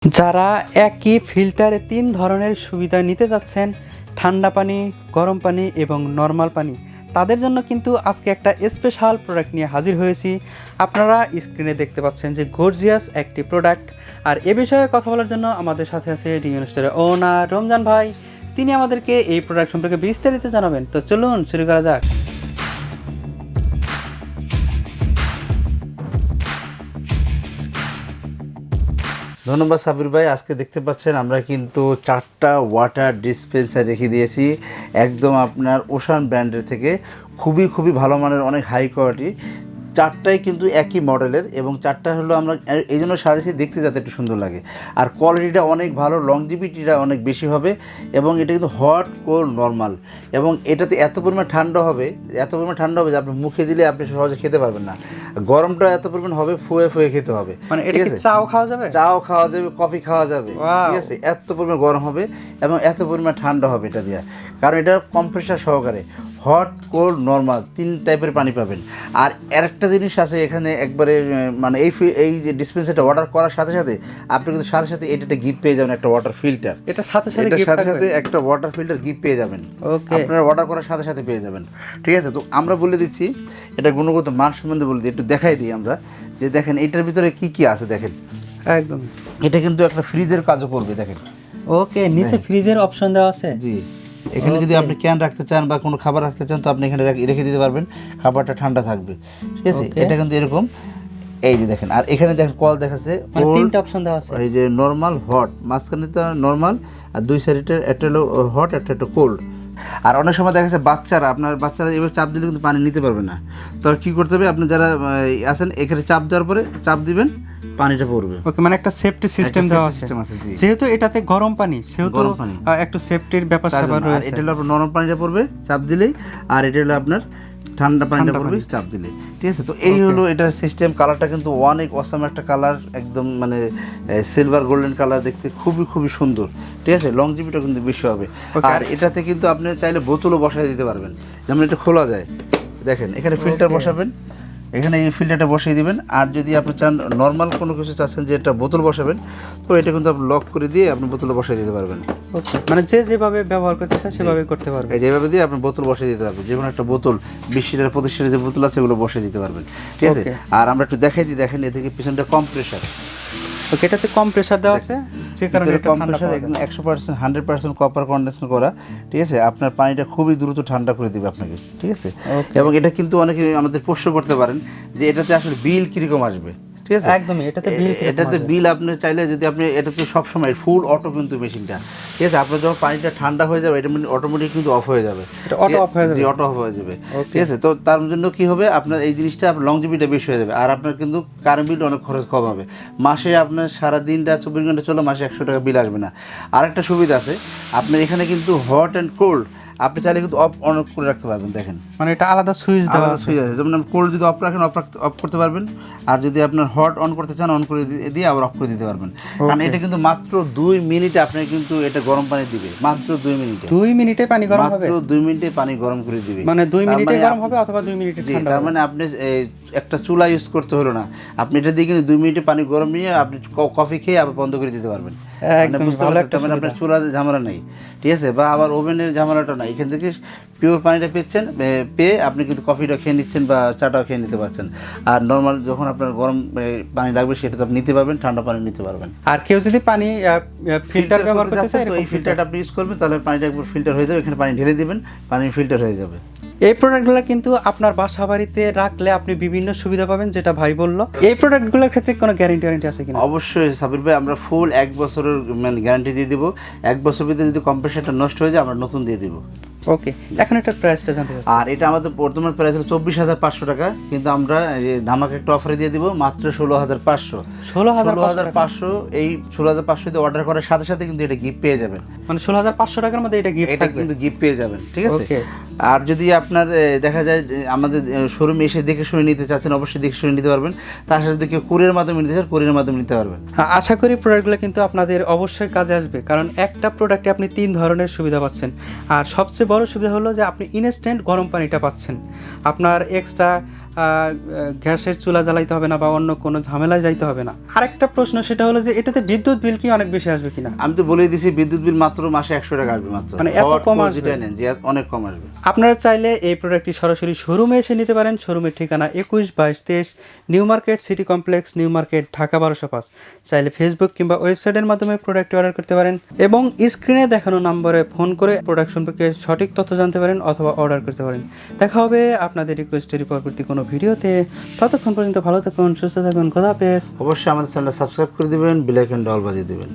যারা একই ফিল্টারে ৩ ধরনের সুবিধা নিতে যাচ্ছেন, ঠান্ডা পানি, গরম পানি এবং নর্মাল পানি, তাদের জন্য কিন্তু আজকে একটা স্পেশাল প্রোডাক্ট নিয়ে হাজির হয়েছি। আপনারা স্ক্রিনে দেখতে পাচ্ছেন যে গর্জিয়াস একটি প্রোডাক্ট। আর এ বিষয়ে কথা বলার জন্য আমাদের সাথে আছে ডিস্পেন্সারের ওনার রমজান ভাই। তিনি আমাদেরকে এই প্রোডাক্ট সম্পর্কে বিস্তারিত জানাবেন। তো চলুন শুরু করা যাক। ধন্যবাদ সাবির ভাই। আজকে দেখতে পাচ্ছেন আমরা কিন্তু 4টা ওয়াটার ডিসপেন্সার রেখে দিয়েছি, একদম আপনার ওশান ব্র্যান্ডের থেকে। খুবই ভালো মানের, অনেক হাই কোয়ালিটি। 4টাই কিন্তু একই মডেলের এবং 4টা হলো আমরা এই জন্য সাজিয়েছি দেখতে যাতে একটু সুন্দর লাগে। আর কোয়ালিটিটা অনেক ভালো, লংজিভিটিটা অনেক বেশি হবে এবং এটা কিন্তু হট, কোল্ড, নর্মাল। এবং এটাতে এত পরিমাণ ঠান্ডা হবে যে আপনি মুখে দিলে আপনি সহজে খেতে পারবেন না। গরমটা এত পরিমাণ হবে, ফুয়ে খেতে হবে। মানে এটা কি চাও খাওয়া যাবে? চাও খাওয়া যাবে, কফি খাওয়া যাবে, ঠিক আছে। এত পরিমাণ গরম হবে এবং এত পরিমাণ ঠান্ডা হবে এটা দিয়ে, কারণ এটা কম্প্রেসার সহকারে হট, কোল্ড, নর্মাল 3 টাইপের পানি পাবেন। আর আরেকটা জিনিস আছে এখানে, একবারে মানে এই যে ডিসপেন্সারটা অর্ডার করার সাথে সাথে আপনি কিন্তু সাথে এটা গিফট পেয়ে যাবেন, একটা ওয়াটার ফিল্টার। এটা সাথে একটা ওয়াটার ফিল্টার গিফট পেয়ে যাবেন। আপনারা অর্ডার করার সাথে সাথে পেয়ে যাবেন, ঠিক আছে। তো আমরা বলে দিচ্ছি এটা গুণগত মান সম্বন্ধে বলে দিই, একটু দেখাই দিই আমরা যে দেখেন এটার ভিতরে কি আছে। দেখেন একদম এটা কিন্তু একটা ফ্রিজের কাজও করবে। দেখেন ওকে, নিচে ফ্রিজের অপশন দেওয়া আছে। জি, এখানে যদি আপনি ক্যান রাখতে চান বা কোনো খাবার রাখতে চান তো আপনি এখানে রেখে দিতে পারবেন, খাবারটা ঠান্ডা থাকবে, ঠিক আছে। এটা কিন্তু এরকম, এই যে দেখেন। আর এখানে দেখেন কল দেখাচ্ছে, 3টা অপশন দেওয়া আছে। এই যে নরমাল, হট, মাঝখানে তো নরমাল, আর দুই সাইডে একটা হলো হট, একটা কোল্ড। আর অনেক সময় দেখা যাচ্ছে আপনার বাচ্চারা এভাবে চাপ দিলে কিন্তু পানি নিতে পারবে না। তো কী করতে হবে, আপনি যারা আছেন এখানে চাপ দেওয়ার পরে চাপ দিবেন, পানিটা পড়বে। ওকে, মানে একটা সেফটি সিস্টেম দেওয়া আছে। যেহেতু এটাতে গরম পানি, সেহেতু একটু সেফটির ব্যাপার স্যাপার রয়েছে। এটা হলো নরম পানিটা পড়বে চাপ দিলেই, আর এটা হলো আপনার ঠান্ডা পানিটা পড়বে চাপ দিলে, ঠিক আছে। তো এই হলো এটার সিস্টেম। কালারটা কিন্তু অনেক অসাম একটা কালার, একদম মানে সিলভার গোল্ডেন কালার, দেখতে খুবই সুন্দর, ঠিক আছে। লংজিভিটা কিন্তু বেশি হবে। আর এটাতে কিন্তু আপনি চাইলে বোতলও বসাই দিতে পারবেন, যেমন এটা খোলা যায়। দেখেন এখানে ফিল্টার বসাবেন, এখানে এই ফিল্টারটা বসিয়ে দিবেন। আর যদি আপনি চান নর্মাল কোনো কিছু চাচ্ছেন যে একটা বোতল বসাবেন, তো এটা কিন্তু আপনি লক করে দিয়ে আপনি বোতলে বসিয়ে দিতে পারবেন। মানে যেভাবে ব্যবহার করতে চান সেভাবে করতে পারবেন। যেভাবে দিয়ে আপনি বোতল বসিয়ে দিতে পারবেন, যে কোনো একটা বোতল 20 লিটার 25 লিটার যে বোতল আছে এগুলো বসিয়ে দিতে পারবেন, ঠিক আছে। আর আমরা একটু দেখাই দিই, দেখেন এদিকে পিছনটা কম্প্রেসার। ওকে, এটাতে কম্প্রেসার দেওয়া আছে, যে কারণে এটা কম্প্রেসার একদম 100% 100% কপার কন্ডেন্সার করা, ঠিক আছে। আপনার পানিটা খুবই দ্রুত ঠান্ডা করে দিবে আপনাকে, ঠিক আছে। এবং এটা কিন্তু অনেকে আমাদের প্রশ্ন করতে পারেন যে এটাতে আসলে বিল কিরকম আসবে, ঠিক আছে। একদমই, এটাতে বিল আপনি চাইলে যদি আপনি এটা তো সবসময় ফুল অটো কিন্তু মেশিনটা, ঠিক আছে। আপনার যখন পানিটা ঠান্ডা হয়ে যাবে এটা অটোমেটিক কিন্তু অফ হয়ে যাবে, অটো অফ হয়ে যাবে, ঠিক আছে। তো তার জন্য কি হবে, আপনার এই জিনিসটা লংজিভিটিটা বেশি হয়ে যাবে। আর আপনার কিন্তু কারেন্ট বিল অনেক খরচ কম হবে। মাসে আপনার সারা দিনটা 24 ঘন্টা চলে, মাসে 100 টাকা বিল আসবে না। আরেকটা সুবিধা আছে, আপনার এখানে কিন্তু হট অ্যান্ড কোল্ড আপনি চাইলে কিন্তু অফ অন করে রাখতে পারবেন। দেখেন মানে এটা আলাদা সুইচ আছে, যেমন কোল্ড যদি অফ রাখেন অফ করতে পারবেন, আর যদি আপনার হট অন করতে চান অন করে দিয়ে আবার অফ করে দিতে পারবেন। কারণ এটা কিন্তু মাত্র 2 মিনিটে আপনার কিন্তু এটা গরম পানি দিবে, মাত্র 2 মিনিটে পানি গরম হবে, মাত্র 2 মিনিটে পানি গরম করে দিবে। মানে 2 মিনিটে গরম হবে অথবা 2 মিনিটে ঠান্ডা হবে। তার মানে আপনি একটা চুলা ইউজ করতে হলো না, আপনি এটা দিয়ে কিন্তু 2 মিনিটে পানি গরম নিয়ে আপনি কফি খেয়ে আবার বন্ধ করে দিতে পারবেন। মানে আপনার চুলার ঝামেলা নেই, ঠিক আছে, বা আবার ওভেনের ঝামেলাটা নাই। এখান থেকে পিওর পানিটা পেয়ে আপনি কিন্তু কফিটা খেয়ে নিচ্ছেন বা চাটাও খেয়ে নিতে পারছেন। আর নর্মাল যখন আপনার গরম পানি লাগবে সেটা তো আপনি নিতে পারবেন, ঠান্ডা পানি নিতে পারবেন। আর কেউ যদি পানি ফিল্টার ব্যবহার করতে চায়, তো এই ফিল্টারটা আপনি ইউজ করবেন, তাহলে পানিটা একবার ফিল্টার হয়ে যাবে। এখানে পানি ঢেলে দিবেন, পানি ফিল্টার হয়ে যাবে। এই প্রোডাক্টগুলো কিন্তু আপনার বাসা বাড়িতে রাখলে আপনি বিভিন্ন সুবিধা পাবেন, যেটা ভাই বললো। এই প্রোডাক্টগুলোর ক্ষেত্রে কোনো গ্যারান্টি আছে কিনা? অবশ্যই সাবির ভাই, আমরা ফুল 1 বছরের মানে গ্যারান্টি দিয়ে দিব। 1 বছর ভিতরে যদি কম্প্রেসারটা নষ্ট হয়ে যায় আমরা নতুন দিয়ে দিব। ওকে, এখন একটা প্রাইসটা জানতে চাচ্ছি। আর এটা আমাদের বর্তমান প্রাইস হলো 24,500 টাকা, কিন্তু আমরা ধামাকা একটা অফারে দিয়ে দিব মাত্র 16,500। 16,500 এই 16,500 দিয়ে অর্ডার করার সাথে সাথে কিন্তু এটা গিফট পেয়ে যাবেন। মানে 16,500 টাকার মধ্যে এটা কিন্তু গিফট পেয়ে যাবেন, ঠিক আছে। আর যদি আপনার দেখা যায় আমাদের শোরুমে এসে দেখে শুনে নিতে চাচ্ছেন, অবশ্যই দেখে শুনে নিতে পারবেন। তার সাথে যদি কেউ কুরিয়ারের মাধ্যমে নিতে চান কুরিয়ারের মাধ্যমে নিতে পারবেন। আশা করি প্রোডাক্টগুলো কিন্তু আপনাদের অবশ্যই কাজে আসবে, কারণ একটা প্রোডাক্টে আপনি 3 ধরনের সুবিধা পাচ্ছেন। আর সবচেয়ে বড় সুবিধা হলো যে আপনি ইনস্ট্যান্ট গরম পানিটা পাচ্ছেন। আপনার এক্সট্রা গ্যাসের চুলা জ্বালাইতে হবে না বা অন্য কোনো ঝামেলায় যাইতে হবে না। আরেকটা প্রশ্ন সেটা হলো যে এটাতে বিদ্যুৎ বিল কি অনেক বেশি আসবে কিনা? আমি তো বলেই দিছি বিদ্যুৎ বিল মাত্র মাসে 100 টাকা আসবে মাত্র, মানে এত কম আসবে? যেটা নেন যে অনেক কম আসবে। আপনারা চাইলে এই প্রোডাক্টটি সরাসরি শোরুমে এসে নিতে পারেন। শোরুমের ঠিকানা 21-22-23 new market city complex, new market, Dhaka 1205। চাইলে ফেসবুক কিংবা ওয়েবসাইটের মাধ্যমে প্রোডাক্টটি অর্ডার করতে পারেন এবং স্ক্রিনে দেখানো নম্বরে ফোন করে প্রোডাক্ট সম্পর্কে সঠিক তথ্য জানতে পারেন অথবা অর্ডার করতে পারেন। দেখা হবে আপনাদের রিকোয়েস্টের পরবর্তী কোনো ভিডিওতে। ততক্ষণ পর্যন্ত ভালো থাকুন, সুস্থ থাকুন, খোদা হাফেজ। অবশ্যই আমাদের চ্যানেলটা সাবস্ক্রাইব করে দিবেন, বেল আইকনটা অল বাজিয়ে দিবেন।